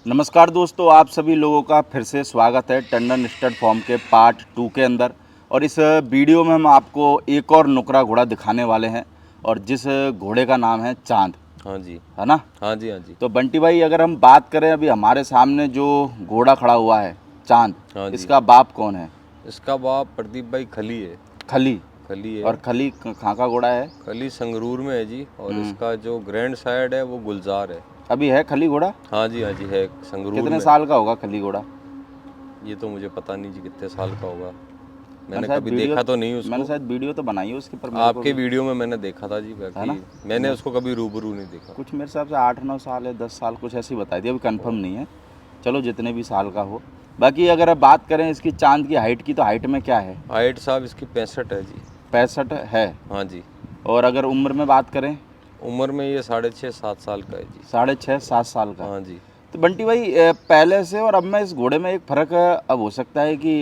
नमस्कार दोस्तों, आप सभी लोगों का फिर से स्वागत है टंडन स्टड फॉर्म के पार्ट 2 के अंदर। और इस वीडियो में हम आपको एक और नुकरा घोड़ा दिखाने वाले हैं और जिस घोड़े का नाम है चांद। हाँ जी। है ना? हाँ जी। हाँ जी। तो बंटी भाई, अगर हम बात करें अभी हमारे सामने जो घोड़ा खड़ा हुआ है चांद, हाँ जी। इसका बाप कौन है? इसका बाप प्रदीप भाई खली है। खली। खली है। और खली कहाँ का घोड़ा है? खली संगरूर में है जी। और इसका जो ग्रैंड साइड है वो गुलजार है। अभी है खली घोड़ा? हाँ जी। हाँ जी, है संगरूर कितने में। साल का होगा खली घोड़ा? ये तो मुझे पता नहीं जी कितने साल का होगा, मैंने शायद कभी वीडियो देखा तो नहीं मैंने उसको। शायद वीडियो तो बनाई है उसकी, पर मेरे को आपके वीडियो में मैंने देखा था जी, है बाकी ना? मैंने उसको कभी रूबरू नहीं देखा। कुछ मेरे हिसाब से 8-9 साल है, 10 साल कुछ ऐसी बताई थी, अभी कंफर्म नहीं है। चलो जितने भी साल का हो। बाकी अगर अब बात करें इसकी चांद की हाइट की, तो हाइट में क्या है? हाइट साहब इसकी 65 है जी। 65 है। हाँ जी। और अगर उम्र में बात करें? उम्र में ये 6.5-7 साल का है जी। 6.5-7 साल का। हाँ जी। तो बंटी भाई, पहले से और अब में इस घोड़े में एक फ़र्क अब हो सकता है कि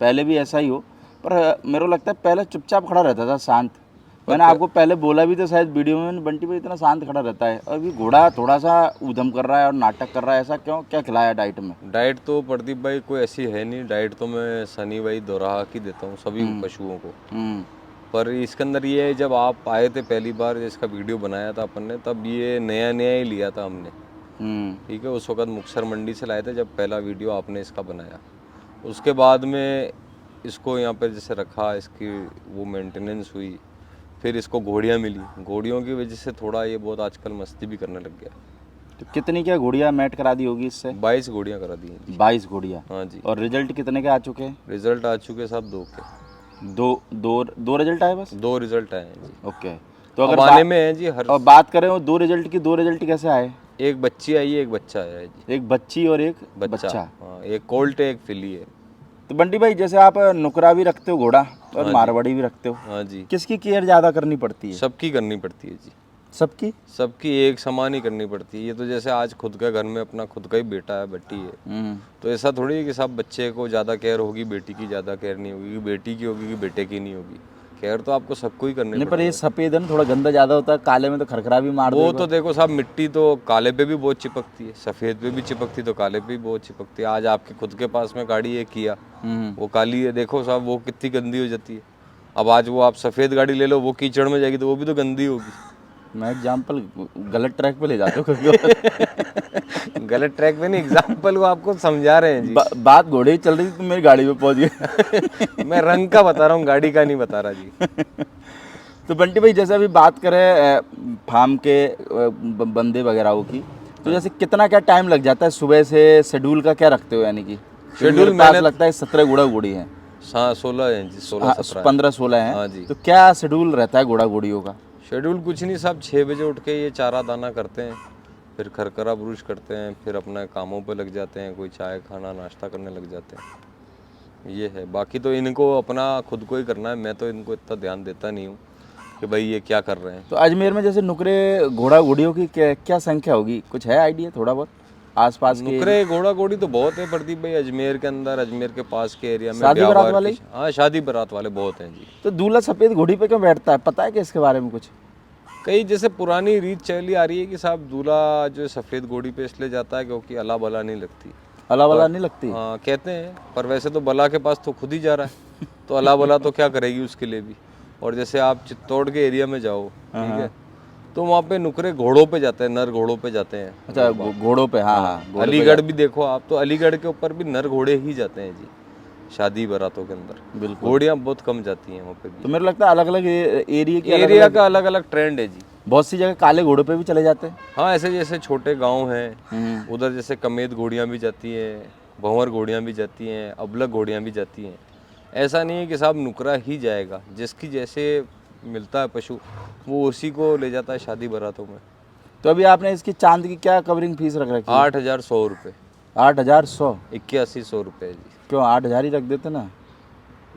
पहले भी ऐसा ही हो, पर मेरे को लगता है पहले चुपचाप खड़ा रहता था, शांत। मैंने आपको पहले बोला भी तो शायद वीडियो में, बंटी भाई इतना शांत खड़ा रहता है, और अभी घोड़ा थोड़ा सा ऊधम कर रहा है और नाटक कर रहा है, ऐसा क्यों? क्या खिलाया डाइट में? डाइट तो प्रदीप भाई कोई ऐसी है नहीं, डाइट तो मैं सनी भाई दोराहा की देता हूँ सभी पशुओं को। पर इसके अंदर ये है, जब आप आए थे पहली बार, इसका वीडियो बनाया था अपन ने, तब ये नया नया ही लिया था हमने। ठीक है, उस वक्त मुक्तसर मंडी से लाए थे जब पहला वीडियो आपने इसका बनाया। उसके बाद में इसको यहाँ पर जैसे रखा, इसकी वो मेंटेनेंस हुई, फिर इसको घोड़ियाँ मिली। घोड़ियों की वजह से थोड़ा ये बहुत आजकल मस्ती भी करने लग गया। तो कितनी क्या घोड़ियाँ मैट करा दी होगी इससे? 22 घोड़ियाँ करा दी हैं। 22 घोड़ियाँ। हाँ जी। और रिजल्ट कितने के आ चुके हैं? रिजल्ट आ चुके साहब 2 के। दो रिजल्ट आए बस? 2 रिजल्ट आए हैं जी। ओके। तो अगर आने में है जी हर। और बात करें वो 2 रिजल्ट की, 2 रिजल्ट कैसे आए? एक बच्ची आई है, एक बच्चा आया है जी। एक बच्ची और एक बच्चा। बच्चा। हाँ, एक कोल्ट है, एक फिली है। तो बंटी भाई, जैसे आप नुकरा भी रखते हो घोड़ा और मारवाड़ी भी रखते हो, हाँ जी। किसकी केयर ज़्यादा करनी पड़ती है? सबकी करनी पड़ती है जी। सबकी? सबकी एक समान ही करनी पड़ती है। ये तो जैसे आज खुद का घर में अपना खुद का ही बेटा है, बेटी है, तो ऐसा थोड़ी है कि सब बच्चे को ज़्यादा केयर होगी, बेटी की ज़्यादा केयर नहीं होगी, कि बेटी की होगी कि बेटे की नहीं होगी। केयर तो आपको सबको ही करनी नहीं, पर ये सफ़ेद है ना, थोड़ा गंदा ज़्यादा होता है, काले में तो खरखरा भी मार वो देगा। तो देखो साहब, मिट्टी तो काले पे भी बहुत चिपकती है, सफ़ेद पे भी चिपकती है, तो काले पे भी बहुत चिपकती है। आज आपके खुद के पास में गाड़ी है किया, वो काली है, देखो साहब वो कितनी गंदी हो जाती है। अब आज वो आप सफ़ेद गाड़ी ले लो, वो कीचड़ में जाएगी तो वो भी तो गंदी होगी। मैं एग्जाम्पल गलत ट्रैक पे ले जाते हो कभी। गलत ट्रैक पे नहीं, एग्जाम्पल को आपको समझा रहे हैं जी। बात घोड़े की चल रही थी, तुम मेरी गाड़ी पे पहुंच गए। मैं रंग का बता रहा हूँ, गाड़ी का नहीं बता रहा जी। तो बंटी भाई, जैसे अभी बात करें फार्म के बंदे वगैरह की, तो जैसे कितना क्या टाइम लग जाता है सुबह से? शेड्यूल का क्या रखते हो? यानी कि शेड्यूल मैंने लगता है 17 घोड़ा घोड़ी है। 16 है जी, 16-17 15-16 है। हाँ जी। तो क्या शेड्यूल रहता है घोड़ा घोड़ियों का? शेड्यूल कुछ नहीं साहब, 6 बजे उठ के ये चारा दाना करते हैं, फिर खरकरा ब्रूश करते हैं, फिर अपना कामों पे लग जाते हैं, कोई चाय खाना नाश्ता करने लग जाते हैं। ये है, बाकी तो इनको अपना खुद को ही करना है। मैं तो इनको इतना ध्यान देता नहीं हूँ कि भाई ये क्या कर रहे हैं। तो अजमेर में जैसे नुकरे घोड़ा घोड़ियों की क्या संख्या होगी? कुछ है आइडिया थोड़ा बहुत आसपास के? नुकरे घोड़ा घोड़ी तो बहुत है प्रदीप भाई, अजमेर के अंदर, अजमेर के पास के एरिया में। शादी बारात वाले? हाँ, शादी बारात वाले बहुत हैं जी। तो दूल्हा सफ़ेद घोड़ी पे क्यों बैठता है? पता है कि इसके बारे में कुछ? कई जैसे पुरानी रीत चली आ रही है कि साहब दूल्हा जो सफ़ेद घोड़ी पे इसलिए जाता है क्योंकि अला बला नहीं लगती। अला बला नहीं लगती? हाँ, कहते हैं, पर वैसे तो बला के पास तो खुद ही जा रहा है, तो अला बला तो क्या करेगी उसके लिए भी। और जैसे आप चित्तौड़ के एरिया में जाओ, ठीक है, तो वहाँ पे नुकरे घोड़ों पे जाते हैं, नर घोड़ों पे जाते हैं। अच्छा, घोड़ों पे? हाँ हाँ। अलीगढ़ भी देखो आप, तो अलीगढ़ के ऊपर भी नर घोड़े ही जाते हैं जी, शादी बारातों के अंदर। बिल्कुल। घोड़ियाँ बहुत कम जाती हैं वहाँ पे भी। तो मेरे लगता है अलग अलग एरिया का अलग अलग ट्रेंड है जी। बहुत सी जगह काले घोड़ों पे भी चले जाते हैं। हाँ, ऐसे जैसे छोटे गांव हैं उधर जैसे कमेद घोड़ियाँ भी जाती हैं, भंवर घोड़ियाँ भी जाती हैं, अबलग घोड़ियाँ भी जाती हैं। ऐसा नहीं है कि साहब नुकरा ही जाएगा, जिसकी जैसे मिलता है पशु वो उसी को ले जाता है शादी बारातों में। तो अभी आपने इसकी चांद की क्या कवरिंग फीस रख रखी है? 8,100 रुपये। 8,100? 8100 रुपये जी। क्यों 8,000 ही रख देते ना?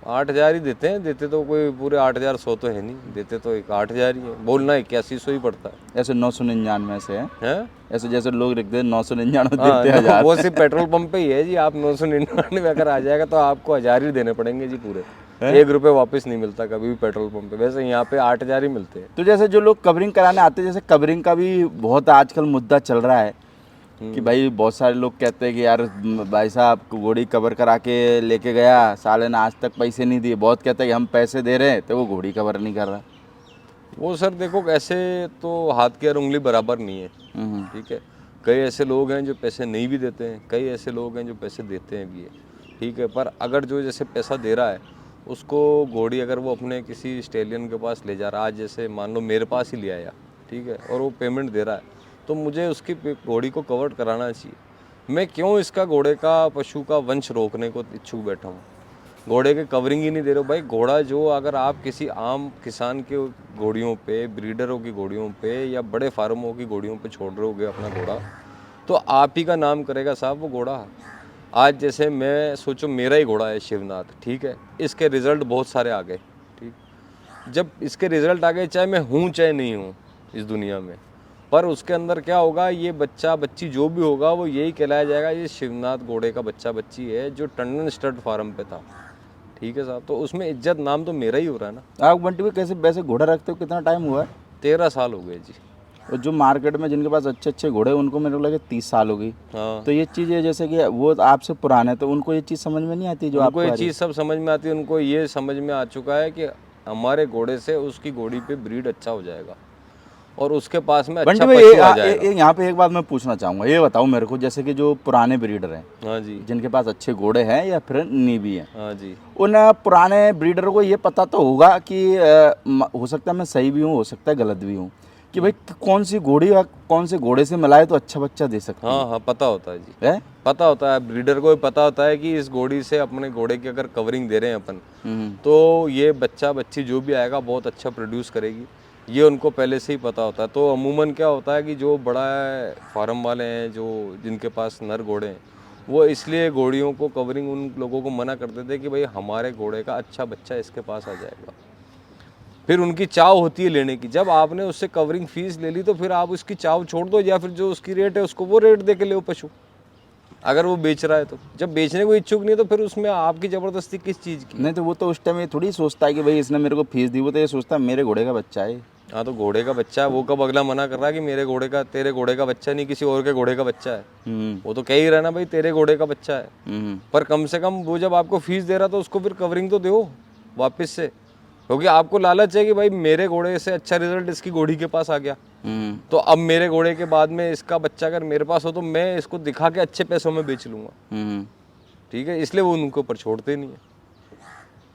8,000 ही देते हैं, देते तो कोई पूरे 8,100 तो है नहीं, देते तो एक 8,000 ही है, बोलना 8100 ही पड़ता है। ऐसे 999 से है? हैं? ऐसे जैसे लोग लिखते हैं 999 हाँ, देते हैं 1000। वो सिर्फ पेट्रोल पंप पे ही है जी। आप 999 अगर आ जाएगा तो आपको 1000 ही देने पड़ेंगे जी पूरे। 1 रुपये वापस नहीं मिलता कभी भी पेट्रोल पंप पे। वैसे यहाँ पे 8,000 ही मिलते हैं। तो जैसे जो लोग कवरिंग कराने आते हैं, जैसे कवरिंग का भी बहुत आजकल मुद्दा चल रहा है, कि भाई बहुत सारे लोग कहते हैं कि यार भाई साहब घोड़ी कवर करा के लेके गया, साले ने आज तक पैसे नहीं दिए। बहुत कहते हैं कि हम पैसे दे रहे हैं तो वो घोड़ी कवर नहीं कर रहा। वो सर देखो, ऐसे तो हाथ की हर उंगली बराबर नहीं है, ठीक है। कई ऐसे लोग हैं जो पैसे नहीं भी देते हैं, कई ऐसे लोग हैं जो पैसे देते हैं भी है, ठीक है। पर अगर जो जैसे पैसा दे रहा है उसको घोड़ी अगर वो अपने किसी स्टेलियन के पास ले जा रहा है, आज जैसे मान लो मेरे पास ही ले आया, ठीक है, और वो पेमेंट दे रहा है, तो मुझे उसकी घोड़ी को कवर कराना चाहिए। मैं क्यों इसका घोड़े का पशु का वंश रोकने को इच्छुक बैठा हूँ? घोड़े के कवरिंग ही नहीं दे रहे हो भाई। घोड़ा जो अगर आप किसी आम किसान के घोड़ियों पे, ब्रीडरों की घोड़ियों पे या बड़े फार्मों की घोड़ियों पे छोड़ रहे होगे अपना घोड़ा, तो आप ही का नाम करेगा साहब वो घोड़ा। आज जैसे मैं सोचो मेरा ही घोड़ा है शिवनाथ, ठीक है, इसके रिजल्ट बहुत सारे आ गए, ठीक। जब इसके रिजल्ट आ गए, चाहे मैं हूँ चाहे नहीं हूँ इस दुनिया में, पर उसके अंदर क्या होगा, ये बच्चा बच्ची जो भी होगा वो यही कहलाया जाएगा, ये शिवनाथ घोड़े का बच्चा बच्ची है जो टंडन स्टड फार्म पे था, ठीक है साहब। तो उसमें इज्जत नाम तो मेरा ही हो रहा है ना। आप बंटी भाई कैसे वैसे घोड़ा रखते हो, कितना टाइम हुआ है? 13 साल हो गए जी। और जो मार्केट में जिनके पास अच्छे अच्छे घोड़े उनको मेरे को लगे 30 साल हो गई। हाँ, तो ये चीज़ है जैसे कि वो आपसे पुराने, तो उनको ये चीज़ समझ में नहीं आती जो उनको आपको ये आ रही है? चीज़ सब समझ में आती है। उनको ये समझ में आ चुका है कि हमारे घोड़े से उसकी घोड़ी पे ब्रीड अच्छा हो जाएगा और उसके पास में अच्छा बंटी भाई पशु आ जाएगा। यहाँ पे एक बात मैं पूछना चाहूँगा, ये बताओ मेरे को, जैसे कि जो पुराने ब्रीडर हैं, हाँ जी, जिनके पास अच्छे घोड़े हैं या फिर नी भी हैं, हाँ जी, उन पुराने ब्रीडर को ये पता तो होगा कि हो सकता है मैं सही भी हूँ, हो सकता है गलत भी हूँ, कि भाई कौन सी घोड़ी या कौन से घोड़े से मिलाए तो अच्छा बच्चा दे सकता हाँ हाँ, पता होता है जी, है। पता होता है। ब्रीडर को भी पता होता है कि इस घोड़ी से अपने घोड़े की अगर कवरिंग दे रहे हैं अपन, तो ये बच्चा बच्ची जो भी आएगा बहुत अच्छा प्रोड्यूस करेगी, ये उनको पहले से ही पता होता है। तो अमूमन क्या होता है कि जो बड़ा फार्म वाले हैं, जो जिनके पास नर घोड़े हैं, वो इसलिए घोड़ियों को कवरिंग उन लोगों को मना करते थे कि भाई हमारे घोड़े का अच्छा बच्चा इसके पास आ जाएगा। फिर उनकी चाव होती है लेने की। जब आपने उससे कवरिंग फीस ले ली तो फिर आप उसकी चाव छोड़ दो, या फिर जो उसकी रेट है उसको वो रेट दे के ले पशु, अगर वो बेच रहा है तो। जब बेचने को इच्छुक नहीं है तो फिर उसमें आपकी ज़बरदस्ती किस चीज़ की? नहीं तो वो तो उस टाइम ये थोड़ी सोचता है कि भाई इसने मेरे को फीस दी, वो तो ये सोचता है मेरे घोड़े का बच्चा है। हाँ, तो घोड़े का बच्चा है, वो कब अगला मना कर रहा है कि मेरे घोड़े का, तेरे घोड़े का बच्चा नहीं, किसी और के घोड़े का बच्चा है। वो तो कह ही रहा ना भाई तेरे घोड़े का बच्चा है। पर कम से कम वो जब आपको फीस दे रहा तो उसको फिर कवरिंग तो दो वापस से, क्योंकि आपको लालच है कि भाई मेरे घोड़े से अच्छा रिजल्ट इसकी घोड़ी के पास आ गया, तो अब मेरे घोड़े के बाद में इसका बच्चा अगर मेरे पास हो तो मैं इसको दिखा के अच्छे पैसों में बेच लूँगा, ठीक है। इसलिए वो उनके ऊपर छोड़ते नहीं है।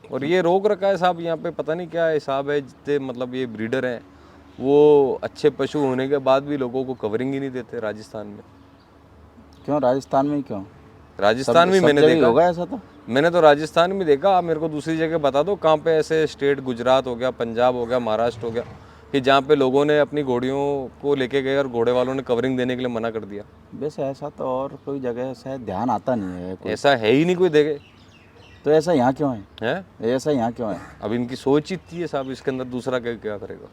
और ये रोक रखा है साहब यहाँ पे, पता नहीं क्या हिसाब है, जितने मतलब ये ब्रीडर हैं वो अच्छे पशु होने के बाद भी लोगों को कवरिंग ही नहीं देते राजस्थान में। क्यों राजस्थान में ही क्यों? राजस्थान में सब मैंने जगह देखा होगा ऐसा तो। मैंने तो राजस्थान में देखा। आप मेरे को दूसरी जगह बता दो कहाँ पे ऐसे स्टेट, गुजरात हो गया, पंजाब हो गया, महाराष्ट्र हो गया, कि जहाँ पे लोगों ने अपनी घोड़ियों को लेके गए और घोड़े वालों ने कवरिंग देने के लिए मना कर दिया। वैसे ऐसा तो और कोई जगह शायद ध्यान आता नहीं है कोई। ऐसा है ही नहीं कोई देखे। तो ऐसा यहाँ क्यों है? हैं? ऐसा यहाँ क्यों है? अब इनकी सोच इतनी है साहब, इसके अंदर दूसरा क्या क्या करेगा?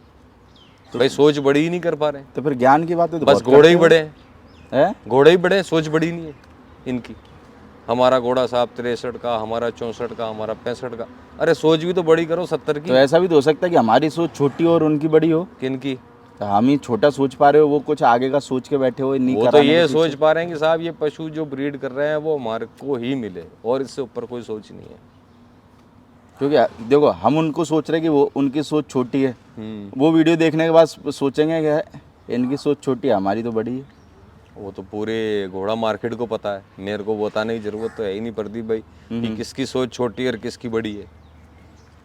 तो भाई सोच बड़ी ही नहीं कर पा रहे, तो फिर ज्ञान की बात है तो बस घोड़े ही बड़े हैं, है। घोड़े ही बड़े हैं, सोच बड़ी नहीं है इनकी। हमारा घोड़ा साहब 63 का, हमारा 64 का, हमारा 65 का। अरे सोच भी तो बड़ी करो 70 की। तो ऐसा भी तो हो सकता है कि हमारी सोच छोटी हो और उनकी बड़ी हो। किनकी? तो हम ही छोटा सोच पा रहे हो, वो कुछ आगे का सोच के बैठे हो नहीं। वो तो ये सोच पा रहे हैं कि साहब ये पशु जो ब्रीड कर रहे हैं वो हमारे को ही मिले, और इससे ऊपर कोई सोच नहीं है। क्योंकि देखो हम उनको सोच रहे हैं कि वो उनकी सोच छोटी है, वो वीडियो देखने के बाद सोचेंगे कि इनकी सोच छोटी है, हमारी तो बड़ी है। वो तो पूरे घोड़ा मार्केट को पता है, मेरे को बताने की जरूरत तो है ही नहीं प्रदीप भाई कि किसकी सोच छोटी है और किसकी बड़ी है।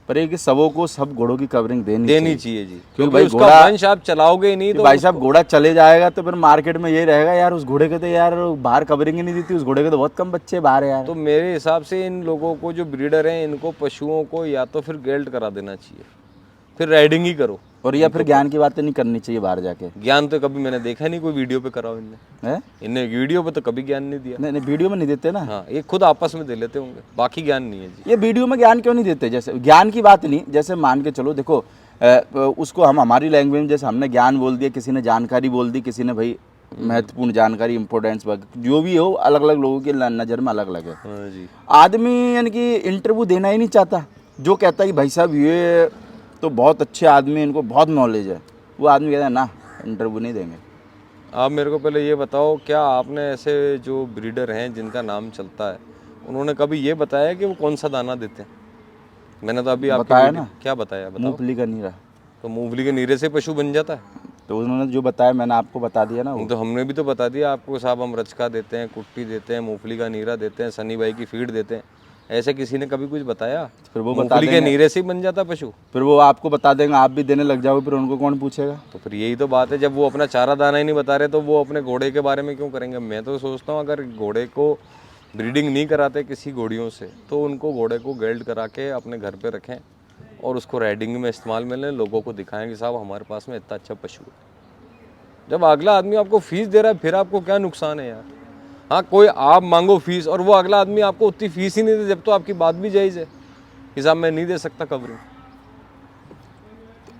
पर ये कि सबों को सब घोड़ों की कवरिंग देनी चाहिए जी, क्योंकि क्योंकि भाई उसका घोड़ा वंश आप चलाओगे ही नहीं तो भाई साहब घोड़ा चले जाएगा तो फिर मार्केट में ये रहेगा यार उस घोड़े के तो यार बाहर कवरिंग ही नहीं देती, उस घोड़े के तो बहुत कम बच्चे बाहर है यार। तो मेरे हिसाब से इन लोगों को जो ब्रीडर हैं इनको पशुओं को या तो फिर गेल्ट करा देना चाहिए, फिर राइडिंग ही करो, और या फिर ज्ञान की बातें नहीं करनी चाहिए बाहर जाके। ज्ञान तो कभी मैंने देखा नहीं कोई वीडियो पे कराओ इनने, है इनने वीडियो पे तो कभी ज्ञान नहीं दिया। नहीं वीडियो में नहीं देते ना। हाँ, ये खुद आपस में दे लेते होंगे, बाकी ज्ञान नहीं है जी। ये वीडियो में ज्ञान क्यों नहीं देते? जैसे ज्ञान की बात नहीं, जैसे मान के चलो देखो उसको हम हमारी लैंग्वेज में जैसे हमने ज्ञान बोल दिया, किसी ने जानकारी बोल दी, किसी ने भाई महत्वपूर्ण जानकारी, इंपॉर्टेंस जो भी हो, अलग अलग लोगों की नज़र में अलग अलग है। हाँ जी। आदमी यानी कि इंटरव्यू देना ही नहीं चाहता, जो कहता है कि भाई साहब ये तो बहुत अच्छे आदमी, इनको बहुत नॉलेज है, वो आदमी कहता है ना इंटरव्यू नहीं देंगे। आप मेरे को पहले ये बताओ, क्या आपने ऐसे जो ब्रीडर हैं जिनका नाम चलता है, उन्होंने कभी ये बताया कि वो कौन सा दाना देते हैं? मैंने तो अभी आपकी बताया वीडियो ना, क्या बताया, बताओ। मूंगफली का नीरा। तो मूंगफली के नीरे से पशु बन जाता है? तो उन्होंने जो बताया मैंने आपको बता दिया ना वो। तो हमने भी तो बता दिया आपको साहब, हम रचका देते हैं, कुट्टी देते हैं, मूंगफली का नीरा देते हैं, सनी भाई की फीड देते हैं। ऐसे किसी ने कभी कुछ बताया? फिर वो बता मूंगफली के देंगे, नीरे से ही बन जाता पशु? फिर वो आपको बता देंगे, आप भी देने लग जाओगे, फिर उनको कौन पूछेगा? तो फिर यही तो बात है, जब वो अपना चारा दाना ही नहीं बता रहे तो वो अपने घोड़े के बारे में क्यों करेंगे? मैं तो सोचता हूँ अगर घोड़े को ब्रीडिंग नहीं कराते किसी घोड़ियों से, तो उनको घोड़े को गेल्ड करा के अपने घर पे रखें और उसको राइडिंग में इस्तेमाल में लें, लोगों को दिखाएं कि साहब हमारे पास में इतना अच्छा पशु है। जब अगला आदमी आपको फीस दे रहा है फिर आपको क्या नुकसान है यार? हाँ, कोई आप मांगो फीस और वो अगला आदमी आपको उतनी फीस ही नहीं दे, जब तो आपकी बात भी जायज़ है कि साहब मैं नहीं दे सकता कवरिंग।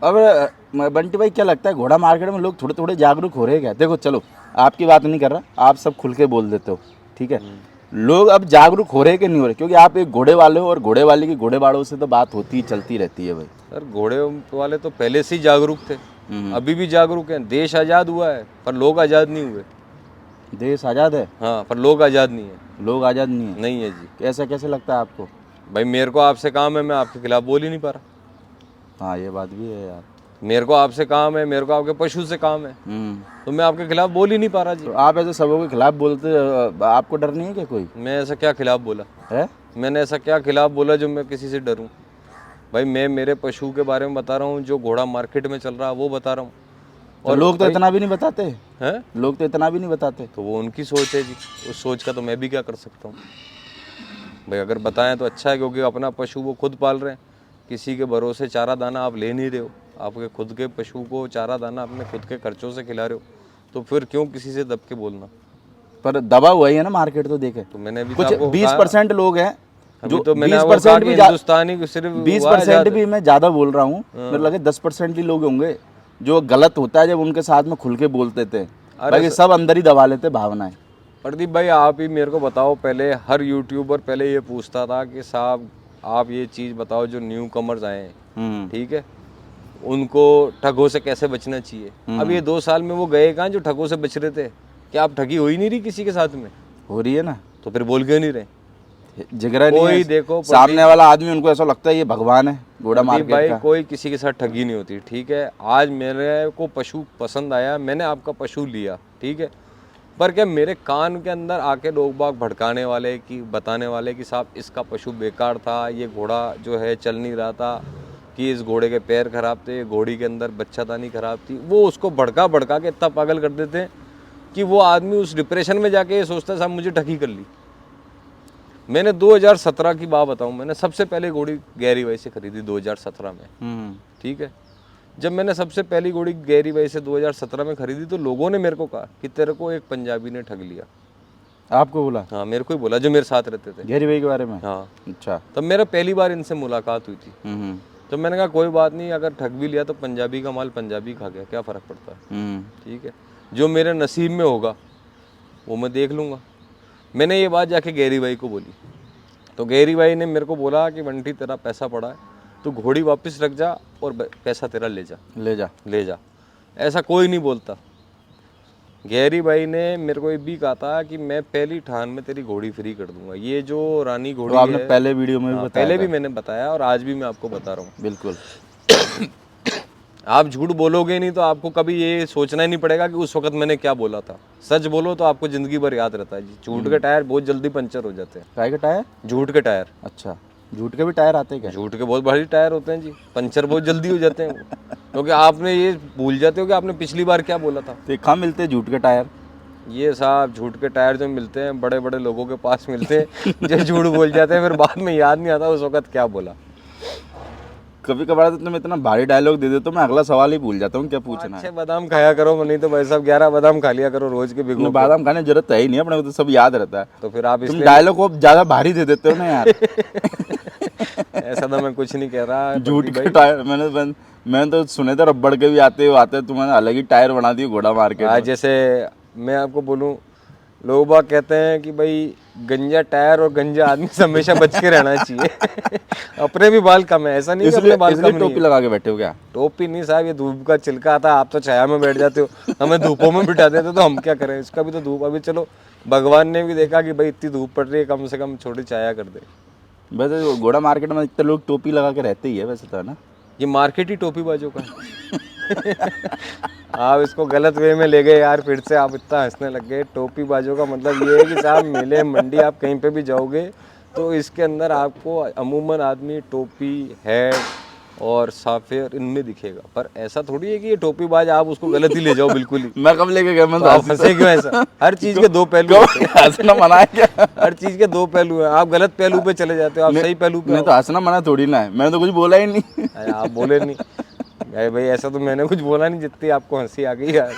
अब बंटी भाई क्या लगता है, घोड़ा मार्केट में लोग थोड़े थोड़े जागरूक हो रहे हैं क्या? देखो चलो, आपकी बात नहीं कर रहा, आप सब खुल के बोल देते हो, ठीक है। लोग अब जागरूक हो रहे कि नहीं हो रहे? क्योंकि आप एक घोड़े वाले हो और घोड़े वाले की घोड़े वालों से तो बात होती चलती रहती है भाई। सर घोड़े वाले तो पहले से ही जागरूक थे, अभी भी जागरूक हैं। देश आज़ाद हुआ है पर लोग आज़ाद नहीं हुए। देश आज़ाद है, हाँ, पर लोग आज़ाद नहीं है। लोग आज़ाद नहीं है। नहीं है जी। ऐसा कैसे लगता है आपको? भाई मेरे को आपसे काम है, मैं आपके खिलाफ बोल ही नहीं पा रहा। हाँ ये बात भी है यार। मेरे को आपसे काम है, मेरे को आपके पशु से काम है, तो मैं आपके खिलाफ बोल ही नहीं पा रहा जी। तो आप ऐसे सबों के खिलाफ बोलते, आपको डर नहीं है क्या कोई? मैं ऐसा क्या खिलाफ बोला है? मैंने ऐसा क्या खिलाफ बोला जो मैं किसी से डरूं? भाई मैं मेरे पशु के बारे में बता रहा हूँ, जो घोड़ा मार्केट में चल रहा है वो बता रहा हूँ। और लोग तो इतना भी नहीं बताते हैं, लोग तो इतना भी नहीं बताते। तो वो उनकी सोच है जी, उस सोच का तो मैं भी क्या कर सकता हूँ? भाई अगर बताएं तो अच्छा है, क्योंकि अपना पशु वो खुद पाल रहे हैं, किसी के भरोसे चारा दाना आप ले नहीं रहे हो, आपके खुद के पशु को चारा दाना अपने खुद के खर्चों से खिला रहे हो, तो फिर क्यों किसी से दब के बोलना? पर दबा हुआ ही है ना मार्केट, तो देखे तो मैंने अभी कुछ तो आपको 20% लोग हैं जो तो मैंने 20% भी हिंदुस्तानी को सिर्फ 20% भी मैं ज़्यादा बोल रहा हूँ, मेरे लगे 10% ही लोग होंगे जो गलत होता है जब उनके साथ में खुल के बोलते थे, बाकी सब अंदर ही दबा लेते भावनाएं। प्रदीप भाई आप ही मेरे को बताओ, पहले हर यूट्यूबर पहले ये पूछता था कि साहब आप ये चीज़ बताओ, जो न्यू कमर्स आए हैं, ठीक है, उनको ठगों से कैसे बचना चाहिए। अब ये 2 साल में वो गए कहाँ जो ठगों से बच रहे थे? क्या आप ठगी हो ही नहीं रही किसी के साथ में? हो रही है ना, तो फिर बोल क्यों नहीं रहे? जिगरा नहीं कोई है। देखो सामने वाला आदमी, उनको ऐसा लगता है ये भगवान है घोड़ा मार्केट भाई का। कोई किसी के साथ ठगी नहीं होती, ठीक है। आज मेरे को पशु पसंद आया, मैंने आपका पशु लिया, ठीक है, पर क्या मेरे कान के अंदर आके लोग बाग भड़काने वाले कि बताने वाले कि साहब इसका पशु बेकार था, ये घोड़ा जो है चल नहीं रहा था, कि इस घोड़े के पैर खराब थे, घोड़ी के अंदर बच्चादानी खराब थी, वो उसको भड़का भड़का के इतना पागल कर देते हैं कि वो आदमी उस डिप्रेशन में जाके ये सोचता है साहब मुझे ठगी कर ली। मैंने 2017 की बात बताऊं, मैंने सबसे पहले घोड़ी गहरी भाई से खरीदी 2017 में, ठीक है। जब मैंने सबसे पहली घोड़ी गहरी भाई से 2017 में खरीदी तो लोगों ने मेरे को कहा कि तेरे को एक पंजाबी ने ठग लिया। आपको बोला? हाँ, मेरे को ही बोला, जो मेरे साथ रहते थे। गहरी भाई के बारे में? हाँ। अच्छा। तब मेरा पहली बार इनसे मुलाकात हुई थी, तो मैंने कहा कोई बात नहीं, अगर ठग भी लिया तो पंजाबी का माल पंजाबी खा गया, क्या फ़र्क पड़ता है, ठीक है। जो मेरे नसीब में होगा वो मैं देख लूँगा। मैंने ये बात जाके गहरी भाई को बोली, तो गहरी भाई ने मेरे को बोला कि बंटी तेरा पैसा पड़ा है, तो घोड़ी वापस रख जा और पैसा तेरा ले जा, ले जा, ले जा। ऐसा कोई नहीं बोलता। गहरी भाई ने मेरे को ये भी कहा था कि मैं पहली ठान में तेरी घोड़ी फ्री कर दूंगा। ये जो रानी घोड़ी तो आपने है, पहले वीडियो में भी बताया पहले था। भी मैंने बताया और आज भी मैं आपको बता रहा हूँ। बिल्कुल। आप झूठ बोलोगे नहीं तो आपको कभी ये सोचना ही नहीं पड़ेगा कि उस वक्त मैंने क्या बोला था। सच बोलो तो आपको जिंदगी भर याद रहता है जी। झूठ के टायर बहुत जल्दी पंचर हो जाते हैं। काय के टायर? झूठ के टायर। अच्छा, झूठ के भी टायर आते हैं क्या? झूठ के बहुत भारी टायर होते हैं जी, पंचर बहुत जल्दी हो जाते हैं क्योंकि आपने ये भूल जाते हो कि आपने पिछली बार क्या बोला था। तो कहाँ मिलते हैं झूठ के टायर? ये साहब झूठ के टायर जो मिलते हैं बड़े बड़े लोगों के पास मिलते हैं जो झूठ बोल जाते हैं, फिर बाद में याद नहीं आता उस वक्त क्या बोला। कभी कभार तो तुम इतना भारी डायलॉग दे दो तो मैं अगला सवाल ही भूल जाता हूँ क्या पूछना है। अच्छे बादाम खाया करो, नहीं तो भाई साहब 11 बादाम खा लिया करो रोज के भिगो। बादाम खाने की जरूरत है ही नहीं, अपने को तो सब याद रहता है। तो फिर आप तुम डायलॉग को ज्यादा भारी दे देते हो ना यार। ऐसा तो मैं कुछ नहीं कह रहा। झूठ के टायर मैंने तो सुने थे रबड़ के भी आते तुम्हारे अलग ही टायर बना दिए घोड़ा मार के। जैसे मैं आपको बोलूं लोग बाग कहते हैं कि भाई गंजा टायर और गंजा आदमी से हमेशा बच के रहना चाहिए। अपने भी बाल कम है, ऐसा नहीं कि अपने बाल कम नहीं टोपी है। लगा के बैठे हो क्या? टोपी नहीं साहब, ये धूप का चिल्का आता है, आप तो छाया में बैठ जाते हो, हमें धूपों में बिठा देते तो हम क्या करें, इसका भी तो धूप, अभी चलो भगवान ने भी देखा कि भाई इतनी धूप पड़ रही है, कम से कम छोटी छाया कर दे। वैसे घोड़ा मार्केट में इतने लोग टोपी लगा के रहते ही है वैसे तो, है ना? ये मार्केट ही टोपी बाजों का है। आप इसको गलत वे में ले गए यार, फिर से आप इतना हंसने लग गए। टोपी बाजों का मतलब ये है कि साहब मेले मंडी आप कहीं पे भी जाओगे तो इसके अंदर आपको अमूमन आदमी टोपी, हैट और साफेर इनमें दिखेगा, पर ऐसा थोड़ी है कि ये टोपी बाज आप उसको गलत ही ले जाओ बिल्कुल ही। मैं कब लेके गया? मैं तो आप हंसे क्यों ऐसा? हर चीज के दो पहलू होते हैं। हंसना मना है क्या? हर चीज के दो पहलू हैं, आप गलत पहलू पे चले जाते हो, आप सही पहलू पे नहीं तो हंसना मना थोड़ी ना है, मैंने तो कुछ बोला ही नहीं। अरे आप बोले नहीं। अरे भाई ऐसा तो मैंने कुछ बोला नहीं, जितनी आपको हंसी आ गई यार।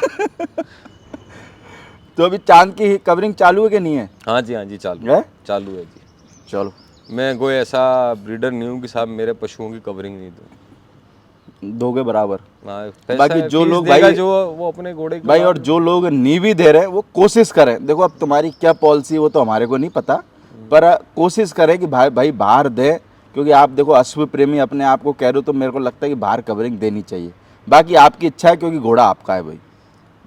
तो अभी चांद की कवरिंग चालू है कि नहीं है? हाँ जी, हाँ जी, चालू है? चालू है जी। चलो, मैं कोई ऐसा ब्रीडर नहीं हूँ कि साहब मेरे पशुओं की कवरिंग नहीं दूँ। दोगे बराबर। हाँ, बाकी जो फीस लोग देगा भाई, जो वो अपने घोड़े की भाई और जो लोग नी भी दे रहे हैं वो कोशिश करें, देखो अब तुम्हारी क्या पॉलिसी वो तो हमारे को नहीं पता, पर कोशिश करें कि भाई भाई बाहर दें, क्योंकि आप देखो अश्व प्रेमी अपने आप को कह रहे हो तो मेरे को लगता है कि बाहर कवरिंग देनी चाहिए। बाकी आपकी इच्छा है, क्योंकि घोड़ा आपका है भाई।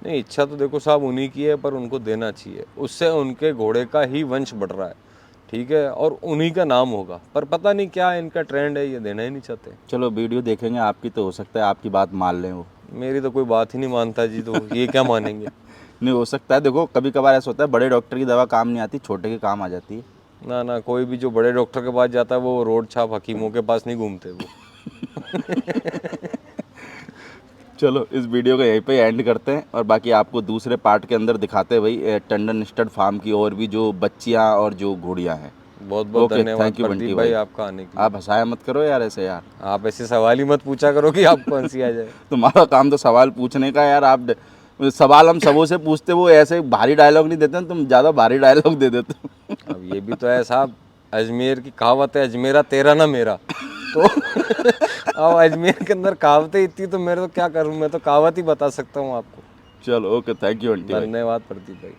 नहीं, इच्छा तो देखो साहब उन्हीं की है, पर उनको देना चाहिए, उससे उनके घोड़े का ही वंश बढ़ रहा है, ठीक है, और उन्हीं का नाम होगा, पर पता नहीं क्या इनका ट्रेंड है, ये देना ही नहीं चाहते। चलो वीडियो देखेंगे आपकी तो हो सकता है आपकी बात मान लें वो। मेरी तो कोई बात ही नहीं मानता जी, तो ये क्या मानेंगे। नहीं हो सकता है, देखो कभी कभार ऐसा होता है बड़े डॉक्टर की दवा काम नहीं आती, छोटे के काम आ जाती है। ना ना, कोई भी जो बड़े डॉक्टर के पास जाता है वो रोड छाप हकीमों के पास नहीं घूमते वो। चलो इस वीडियो को यहीं पे एंड करते हैं, और बाकी आपको दूसरे पार्ट के अंदर दिखाते हैं भाई टंडन स्टड फार्म की और भी जो बच्चियां और जो घोड़ियां हैं। बहुत बहुत ओके, धन्यवाद थैंक यू प्रदीप बंटी भाई भाई, आपका आने के लिए। आप हंसाया मत करो यार ऐसे यार। आप ऐसे सवाल ही मत पूछा करो कि आपको हंसी आ जाए। तुम्हारा काम तो सवाल पूछने का है यार, आप सवाल हम सबों से पूछते, वो ऐसे भारी डायलॉग नहीं देते, तुम ज़्यादा भारी डायलॉग दे देते हो। अब ये भी तो है साहब, अजमेर की कहावत है, अजमेरा तेरा ना मेरा। तो अब अजमेर के अंदर कहावतें इतनी, तो मैं तो क्या करूं, मैं तो कहावत ही बता सकता हूं आपको। चलो ओके, थैंक यू आंटी भाई। धन्यवाद प्रदीप भाई।